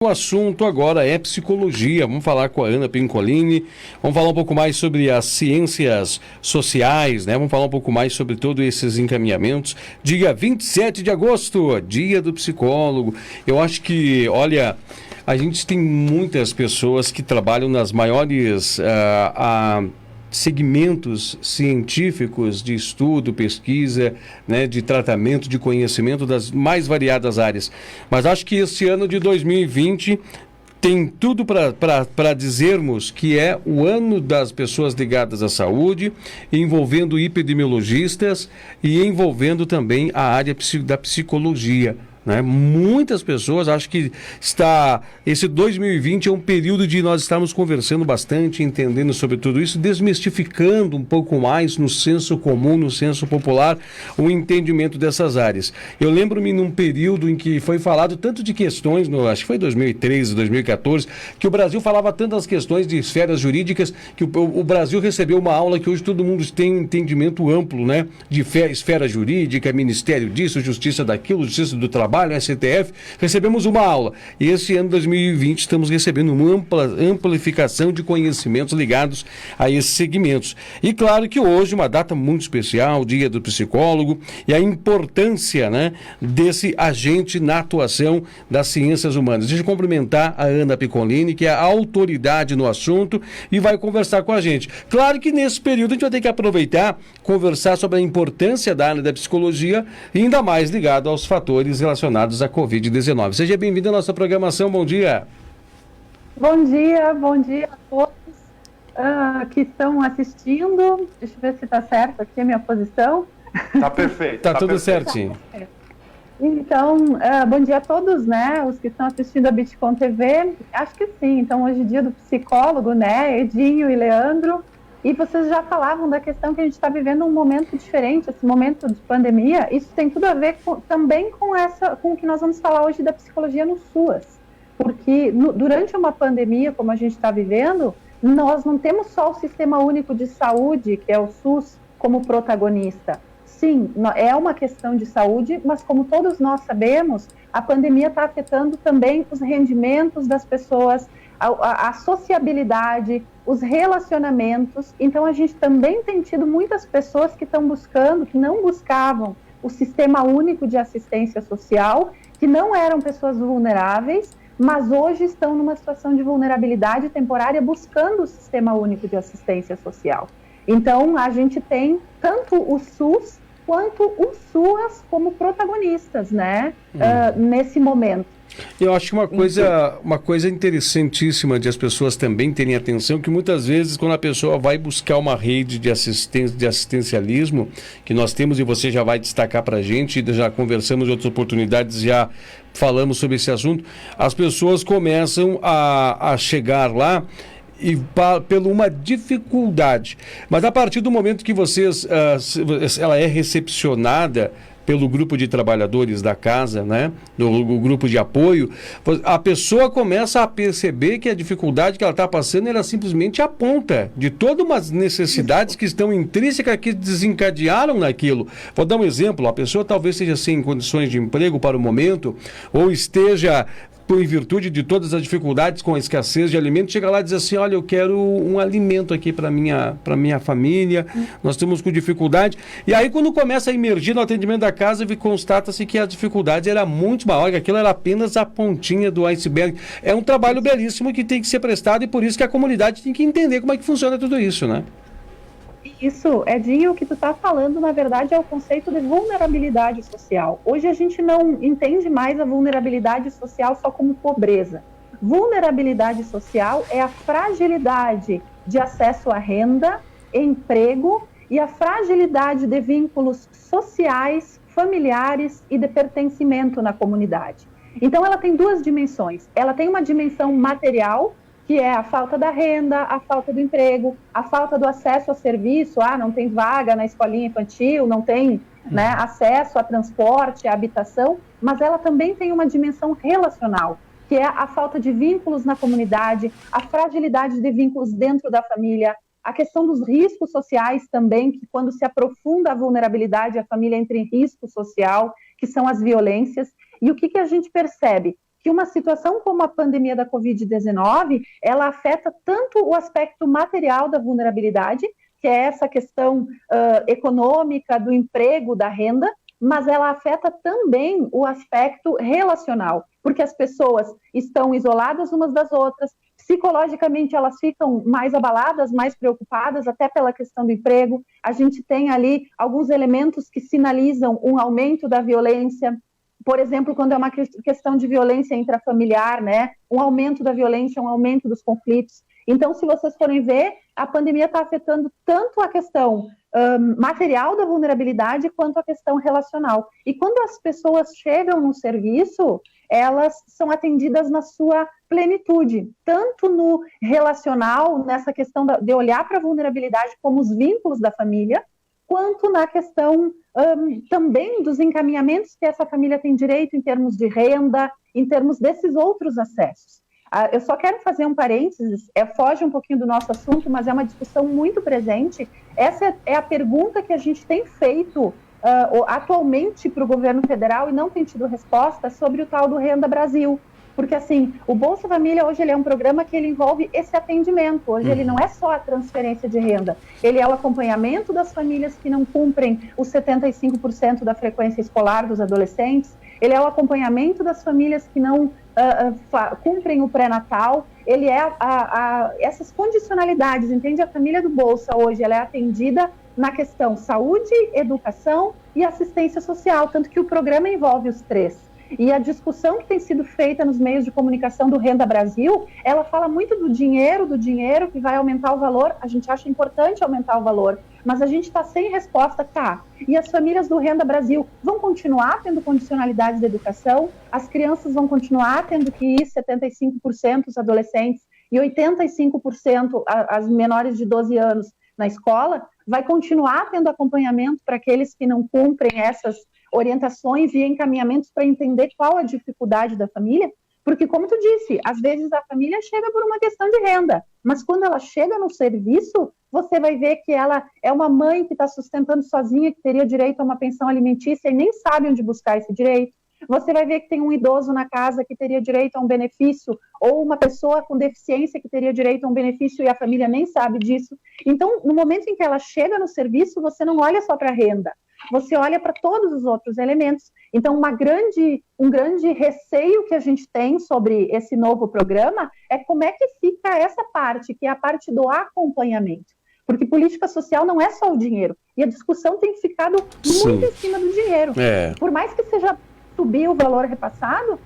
O assunto agora é psicologia. Vamos falar com a Ana Pincolini. Vamos falar um pouco mais sobre as ciências sociais, né? Vamos falar um pouco mais sobre todos esses encaminhamentos. Dia 27 de agosto, dia do psicólogo. Eu acho que, olha, a gente tem muitas pessoas que trabalham nas maiores segmentos científicos de estudo, pesquisa, né, de tratamento, de conhecimento das mais variadas áreas. Mas acho que esse ano de 2020 tem tudo para dizermos que é o ano das pessoas ligadas à saúde, envolvendo epidemiologistas e envolvendo também a área da psicologia. Né? Muitas pessoas acham que esse 2020 é um período de nós estarmos conversando bastante, entendendo sobre tudo isso, desmistificando um pouco mais no senso comum, no senso popular, o entendimento dessas áreas. Eu lembro-me num período em que foi falado tanto de questões, acho que foi 2013, 2014, que o Brasil falava tantas questões de esferas jurídicas, que o Brasil recebeu uma aula que hoje todo mundo tem um entendimento amplo, né? De esfera jurídica, Ministério disso, Justiça daquilo, Justiça do Trabalho, STF, recebemos uma aula. E esse ano 2020 estamos recebendo uma amplificação de conhecimentos ligados a esses segmentos. E claro que hoje uma data muito especial, o Dia do Psicólogo, e a importância, né, desse agente na atuação das ciências humanas. Deixa eu cumprimentar a Ana Pincolini, que é a autoridade no assunto e vai conversar com a gente. Claro que nesse período a gente vai ter que aproveitar, conversar sobre a importância da área da psicologia, ainda mais ligado aos fatores relacionados à Covid-19. Seja bem-vindo à nossa programação. Bom dia. Bom dia a todos que estão assistindo. Deixa eu ver se está certo aqui a minha posição. Tá perfeito. Tá tudo perfeito. certinho. Então, bom dia a todos, né? Os que estão assistindo a Bitcom TV. Acho que sim. Então, hoje é dia do psicólogo, né? Edinho e Leandro. E vocês já falavam da questão que a gente está vivendo um momento diferente, esse momento de pandemia. Isso tem tudo a ver também com o que nós vamos falar hoje da psicologia no SUAS. Porque durante uma pandemia, como a gente está vivendo, nós não temos só o Sistema Único de Saúde, que é o SUS, como protagonista. Sim, é uma questão de saúde, mas como todos nós sabemos, a pandemia está afetando também os rendimentos das pessoas, a sociabilidade, os relacionamentos. Então, a gente também tem tido muitas pessoas que estão buscando, que não buscavam o Sistema Único de Assistência Social, que não eram pessoas vulneráveis, mas hoje estão numa situação de vulnerabilidade temporária buscando o Sistema Único de Assistência Social. Então, a gente tem tanto o SUS quanto o SUAS como protagonistas, né, nesse momento. Eu acho que uma coisa interessantíssima de as pessoas também terem atenção, que muitas vezes quando a pessoa vai buscar uma rede de assistencialismo, que nós temos e você já vai destacar para a gente, já conversamos em outras oportunidades, já falamos sobre esse assunto, as pessoas começam a chegar lá e pela uma dificuldade. Mas a partir do momento que ela é recepcionada pelo grupo de trabalhadores da casa, né, do grupo de apoio, a pessoa começa a perceber que a dificuldade que ela está passando, ela simplesmente aponta de todas umas necessidades que estão intrínsecas, que desencadearam naquilo. Vou dar um exemplo, a pessoa talvez esteja sem condições de emprego para o momento, ou esteja em virtude de todas as dificuldades com a escassez de alimentos, chega lá e diz assim, olha, eu quero um alimento aqui para minha família, nós estamos com dificuldade. E aí, quando começa a emergir no atendimento da casa, constata-se que a dificuldade era muito maior, que aquilo era apenas a pontinha do iceberg. É um trabalho belíssimo que tem que ser prestado e por isso que a comunidade tem que entender como é que funciona tudo isso, né? Isso, Edinho, o que tu está falando, na verdade, é o conceito de vulnerabilidade social. Hoje a gente não entende mais a vulnerabilidade social só como pobreza. Vulnerabilidade social é a fragilidade de acesso à renda, emprego e a fragilidade de vínculos sociais, familiares e de pertencimento na comunidade. Então, ela tem duas dimensões. Ela tem uma dimensão material, que é a falta da renda, a falta do emprego, a falta do acesso ao serviço, não tem vaga na escolinha infantil, não tem, né, acesso a transporte, a habitação, mas ela também tem uma dimensão relacional, que é a falta de vínculos na comunidade, a fragilidade de vínculos dentro da família, a questão dos riscos sociais também, que quando se aprofunda a vulnerabilidade, a família entra em risco social, que são as violências. E o que a gente percebe? que uma situação como a pandemia da Covid-19, ela afeta tanto o aspecto material da vulnerabilidade, que é essa questão econômica, do emprego, da renda, mas ela afeta também o aspecto relacional, porque as pessoas estão isoladas umas das outras, psicologicamente elas ficam mais abaladas, mais preocupadas, até pela questão do emprego. A gente tem ali alguns elementos que sinalizam um aumento da violência, por exemplo, quando é uma questão de violência intrafamiliar, né? Um aumento da violência, um aumento dos conflitos. Então, se vocês forem ver, a pandemia está afetando tanto a questão material da vulnerabilidade quanto a questão relacional. E quando as pessoas chegam no serviço, elas são atendidas na sua plenitude, tanto no relacional, nessa questão de olhar para a vulnerabilidade como os vínculos da família, quanto na questão também dos encaminhamentos que essa família tem direito em termos de renda, em termos desses outros acessos. Eu só quero fazer um parênteses, foge um pouquinho do nosso assunto, mas é uma discussão muito presente. Essa é a pergunta que a gente tem feito atualmente para o governo federal e não tem tido resposta sobre o tal do Renda Brasil. Porque, assim, o Bolsa Família hoje ele é um programa que ele envolve esse atendimento. Hoje ele não é só a transferência de renda, ele é o acompanhamento das famílias que não cumprem os 75% da frequência escolar dos adolescentes, ele é o acompanhamento das famílias que não cumprem o pré-natal, ele é essas condicionalidades, entende? A família do Bolsa hoje ela é atendida na questão saúde, educação e assistência social, tanto que o programa envolve os três. E a discussão que tem sido feita nos meios de comunicação do Renda Brasil, ela fala muito do dinheiro que vai aumentar o valor, a gente acha importante aumentar o valor, mas a gente está sem resposta, tá? E as famílias do Renda Brasil vão continuar tendo condicionalidades de educação, as crianças vão continuar tendo que ir 75% os adolescentes e 85% as menores de 12 anos na escola, vai continuar tendo acompanhamento para aqueles que não cumprem essas orientações e encaminhamentos para entender qual a dificuldade da família, porque, como tu disse, às vezes a família chega por uma questão de renda, mas quando ela chega no serviço, você vai ver que ela é uma mãe que está sustentando sozinha, que teria direito a uma pensão alimentícia e nem sabe onde buscar esse direito. Você vai ver que tem um idoso na casa que teria direito a um benefício, ou uma pessoa com deficiência que teria direito a um benefício e a família nem sabe disso. Então, no momento em que ela chega no serviço, você não olha só para a renda, você olha para todos os outros elementos. Então, um grande receio que a gente tem sobre esse novo programa é como é que fica essa parte, que é a parte do acompanhamento. Porque política social não é só o dinheiro. E a discussão tem ficado muito em cima do dinheiro. Por mais que seja subir o valor repassado,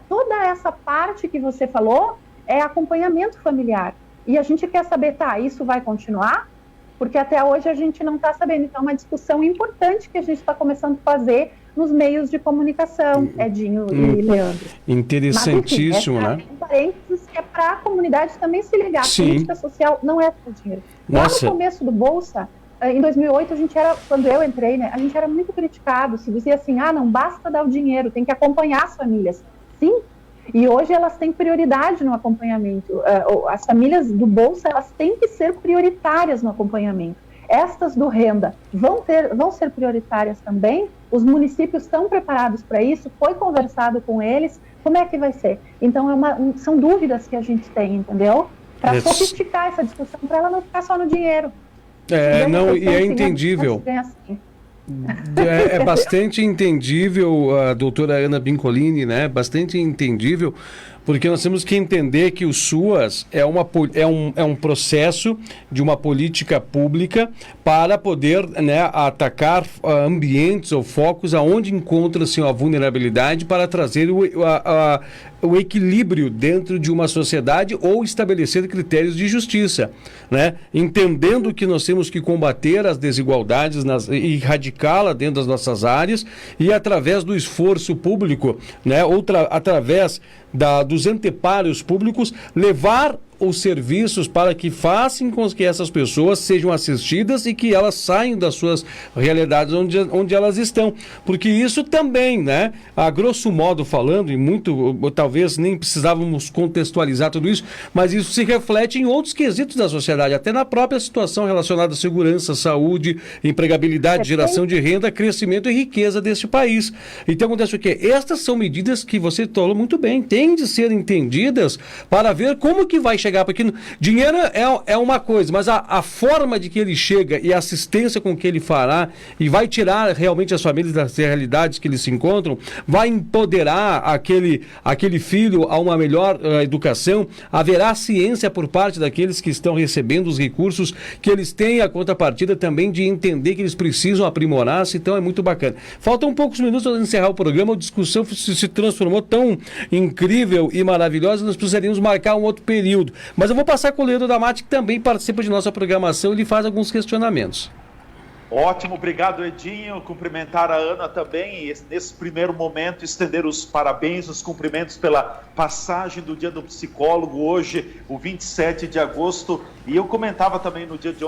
toda essa parte que você falou é acompanhamento familiar. E a gente quer saber, tá, isso vai continuar? Porque até hoje a gente não está sabendo. Então, é uma discussão importante que a gente está começando a fazer nos meios de comunicação, Edinho e Leandro. Interessantíssimo, mas, enfim, né? Um parênteses que é para a comunidade também se ligar. A política social não é só dinheiro. Lá no começo do Bolsa, em 2008, quando eu entrei, né, a gente era muito criticado, se dizia assim, não basta dar o dinheiro, tem que acompanhar as famílias. Sim, e hoje elas têm prioridade no acompanhamento. As famílias do Bolsa, elas têm que ser prioritárias no acompanhamento. Estas do Renda vão ser prioritárias também. Os municípios estão preparados para isso, foi conversado com eles, como é que vai ser? Então, são dúvidas que a gente tem, entendeu? Para sofisticar essa discussão, para ela não ficar só no dinheiro. E é entendível. É bastante entendível, a doutora Ana Bincolini, né? Bastante entendível, porque nós temos que entender que o SUAS é um processo de uma política pública para poder, né, atacar ambientes ou focos aonde encontra-se a vulnerabilidade para trazer o equilíbrio dentro de uma sociedade ou estabelecer critérios de justiça, né? Entendendo que nós temos que combater as desigualdades e erradicá-la dentro das nossas áreas e através do esforço público, né? Através dos anteparos públicos, levar os serviços para que façam com que essas pessoas sejam assistidas e que elas saiam das suas realidades onde elas estão. Porque isso também, né, a grosso modo falando, e muito, talvez nem precisávamos contextualizar tudo isso, mas isso se reflete em outros quesitos da sociedade, até na própria situação relacionada à segurança, saúde, empregabilidade, geração de renda, crescimento e riqueza deste país. Então acontece o quê? Estas são medidas que você falou muito bem, têm de ser entendidas para ver como que vai chegar, porque dinheiro é uma coisa, mas a forma de que ele chega e a assistência com que ele fará e vai tirar realmente as famílias das realidades que eles se encontram, vai empoderar aquele filho a uma melhor educação, haverá ciência por parte daqueles que estão recebendo os recursos, que eles têm a contrapartida também de entender que eles precisam aprimorar-se, então é muito bacana. Faltam poucos minutos para encerrar o programa, a discussão se transformou tão incrível e maravilhosa, nós precisaríamos marcar um outro período. Mas eu vou passar com o Leandro Damati, que também participa de nossa programação, ele faz alguns questionamentos. Ótimo, obrigado, Edinho. Cumprimentar a Ana também e nesse primeiro momento estender os parabéns, os cumprimentos pela passagem do Dia do Psicólogo, hoje, o 27 de agosto. E eu comentava também no dia de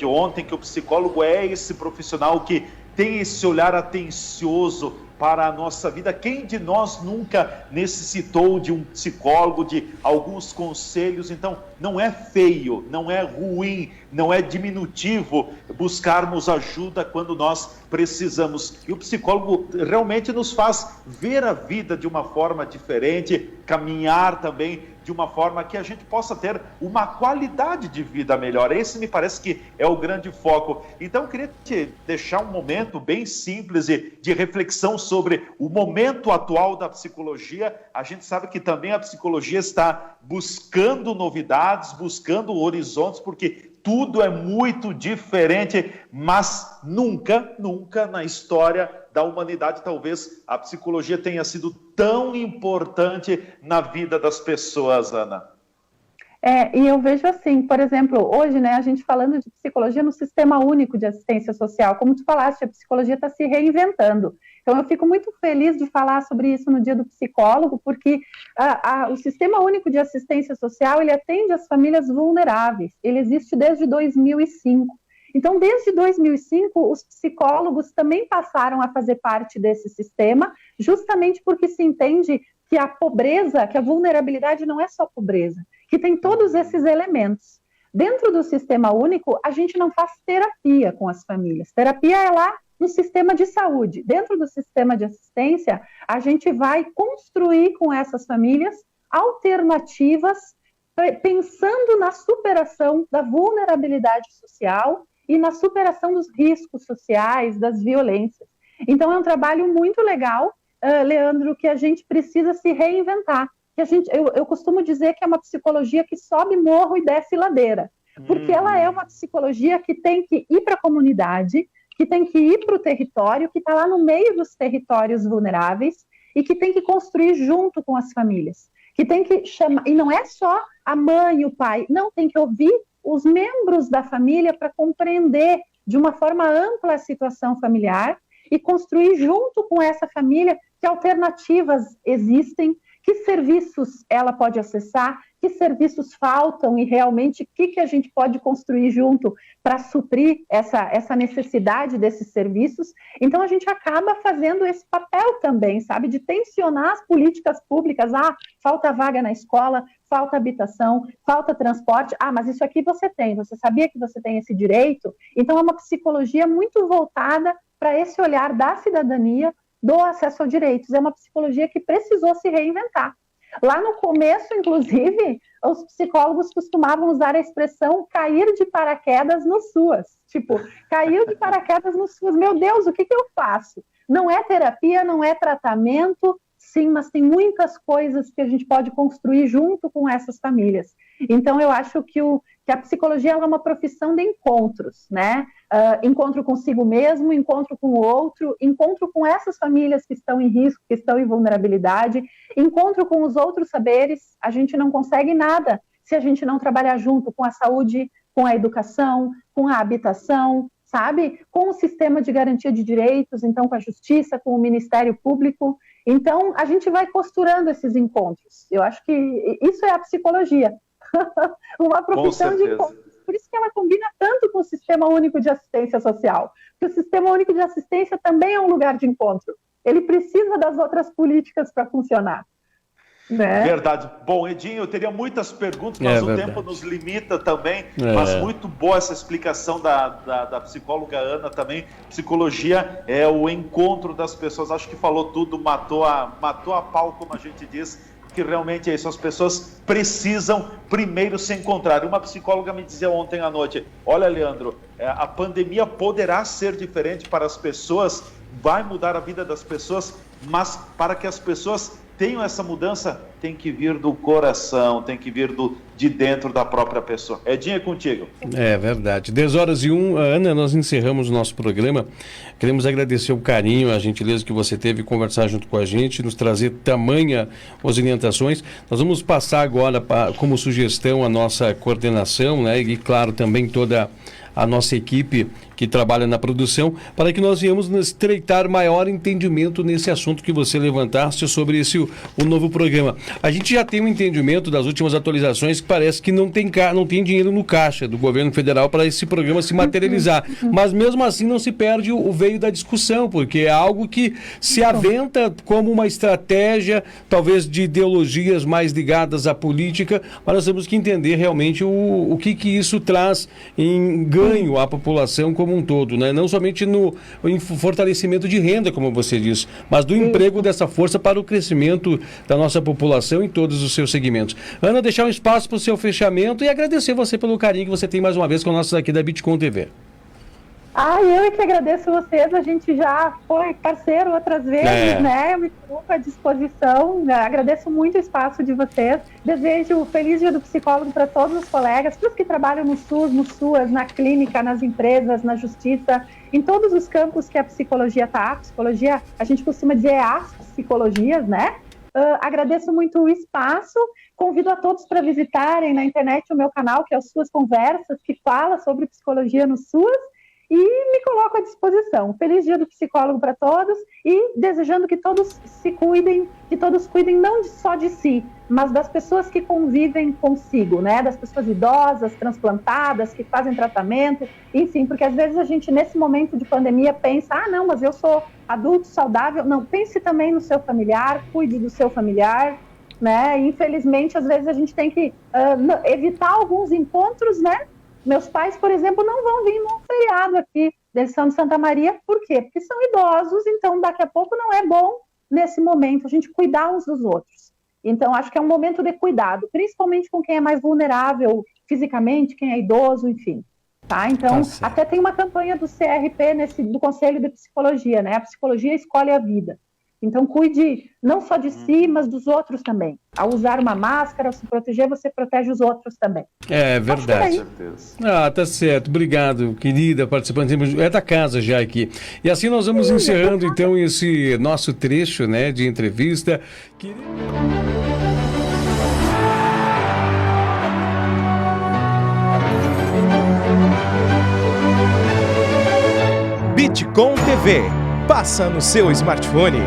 ontem que o psicólogo é esse profissional que tem esse olhar atencioso para a nossa vida. Quem de nós nunca necessitou de um psicólogo, de alguns conselhos? Então, não é feio, não é ruim, não é diminutivo buscarmos ajuda quando nós precisamos. E o psicólogo realmente nos faz ver a vida de uma forma diferente, caminhar também de uma forma que a gente possa ter uma qualidade de vida melhor. Esse me parece que é o grande foco. Então, eu queria te deixar um momento bem simples de reflexão sobre o momento atual da psicologia. A gente sabe que também a psicologia está buscando novidades, buscando horizontes, porque tudo é muito diferente, mas nunca na história da humanidade, talvez a psicologia tenha sido tão importante na vida das pessoas, Ana. E eu vejo assim, por exemplo, hoje, né, a gente falando de psicologia no Sistema Único de Assistência Social, como tu falaste, a psicologia está se reinventando. Então, eu fico muito feliz de falar sobre isso no Dia do Psicólogo, porque o Sistema Único de Assistência Social, ele atende as famílias vulneráveis. Ele existe desde 2005. Então, desde 2005, os psicólogos também passaram a fazer parte desse sistema, justamente porque se entende que a pobreza, que a vulnerabilidade não é só pobreza, que tem todos esses elementos. Dentro do Sistema Único, a gente não faz terapia com as famílias. Terapia é lá no sistema de saúde. Dentro do sistema de assistência, a gente vai construir com essas famílias alternativas, pensando na superação da vulnerabilidade social e na superação dos riscos sociais, das violências. Então, é um trabalho muito legal, Leandro, que a gente precisa se reinventar. Eu costumo dizer que é uma psicologia que sobe morro e desce ladeira, porque ela é uma psicologia que tem que ir para a comunidade, que tem que ir para o território, que está lá no meio dos territórios vulneráveis e que tem que construir junto com as famílias, que tem que chamar, e não é só a mãe e o pai, não, tem que ouvir os membros da família para compreender de uma forma ampla a situação familiar e construir junto com essa família que alternativas existem, que serviços ela pode acessar, que serviços faltam e realmente o que a gente pode construir junto para suprir essa necessidade desses serviços. Então, a gente acaba fazendo esse papel também, sabe, de tensionar as políticas públicas. Falta vaga na escola, falta habitação, falta transporte. Mas isso aqui você sabia que você tem esse direito? Então, é uma psicologia muito voltada para esse olhar da cidadania, do acesso a direitos. É uma psicologia que precisou se reinventar. Lá no começo, inclusive, os psicólogos costumavam usar a expressão cair de paraquedas no SUAS. Tipo, caiu de paraquedas no SUAS. Meu Deus, o que eu faço? Não é terapia, não é tratamento, sim, mas tem muitas coisas que a gente pode construir junto com essas famílias. Então, eu acho que a psicologia ela é uma profissão de encontros, né? Encontro consigo mesmo, encontro com o outro, encontro com essas famílias que estão em risco, que estão em vulnerabilidade, encontro com os outros saberes. A gente não consegue nada se a gente não trabalhar junto com a saúde, com a educação, com a habitação, sabe? Com o sistema de garantia de direitos, então com a justiça, com o Ministério Público. Então, a gente vai costurando esses encontros. Eu acho que isso é a psicologia. uma profissão de encontros. Por isso que ela combina tanto com o Sistema Único de Assistência Social. Porque o Sistema Único de Assistência também é um lugar de encontro. Ele precisa das outras políticas para funcionar. Né? Verdade. Bom, Edinho, eu teria muitas perguntas, mas o tempo nos limita também. Mas muito boa essa explicação da psicóloga Ana também. Psicologia é o encontro das pessoas. Acho que falou tudo, matou a pau, como a gente diz, que realmente é isso. As pessoas precisam primeiro se encontrar. Uma psicóloga me dizia ontem à noite: olha, Leandro, a pandemia poderá ser diferente para as pessoas, vai mudar a vida das pessoas, mas para que as pessoas tenham essa mudança, tem que vir do coração, tem que vir de dentro da própria pessoa. Edinho, é contigo. É verdade. 10h01, Ana, nós encerramos o nosso programa. Queremos agradecer o carinho, a gentileza que você teve conversar junto com a gente, nos trazer tamanha orientações. Nós vamos passar agora como sugestão a nossa coordenação, né? E claro, também toda a nossa equipe que trabalha na produção, para que nós venhamos estreitar maior entendimento nesse assunto que você levantaste sobre o novo programa. A gente já tem um entendimento das últimas atualizações que parece que não tem dinheiro no caixa do governo federal para esse programa se materializar, mas mesmo assim não se perde o veio da discussão, porque é algo que se aventa como uma estratégia, talvez de ideologias mais ligadas à política, mas nós temos que entender realmente o que isso traz em ganho à população como um todo, né? Não somente em fortalecimento de renda, como você disse, mas do emprego dessa força para o crescimento da nossa população em todos os seus segmentos. Ana, deixar um espaço para o seu fechamento e agradecer você pelo carinho que você tem mais uma vez com nós aqui da Bitcom TV. Eu é que agradeço vocês, a gente já foi parceiro outras vezes, né? Eu me coloco à disposição, agradeço muito o espaço de vocês, desejo feliz dia do psicólogo para todos os colegas, para os que trabalham no SUS, no SUAS, na clínica, nas empresas, na justiça, em todos os campos que a psicologia está. A psicologia, a gente costuma dizer as psicologias, né? Agradeço muito o espaço, convido a todos para visitarem na internet o meu canal, que é o SUAS Conversas, que fala sobre psicologia no SUAS, e me coloco à disposição. Feliz dia do psicólogo para todos e desejando que todos se cuidem, que todos cuidem não só de si, mas das pessoas que convivem consigo, né? Das pessoas idosas, transplantadas, que fazem tratamento, enfim, porque às vezes a gente nesse momento de pandemia pensa, não, mas eu sou adulto saudável. Não, pense também no seu familiar, cuide do seu familiar, né? Infelizmente, às vezes a gente tem que evitar alguns encontros, né? Meus pais, por exemplo, não vão vir num feriado aqui, eles são de Santa Maria, por quê? Porque são idosos, então daqui a pouco não é bom, nesse momento, a gente cuidar uns dos outros. Então, acho que é um momento de cuidado, principalmente com quem é mais vulnerável fisicamente, quem é idoso, enfim. Tá? Então, até tem uma campanha do CRP, do Conselho de Psicologia, né? A psicologia escolhe a vida. Então, cuide não só de si, mas dos outros também. Ao usar uma máscara, ao se proteger, você protege os outros também. É verdade. Tá certo. Obrigado, querida participante. É da casa já aqui. E assim nós vamos encerrando, então, esse nosso trecho, né, de entrevista. Bitcom TV. Passa no seu smartphone.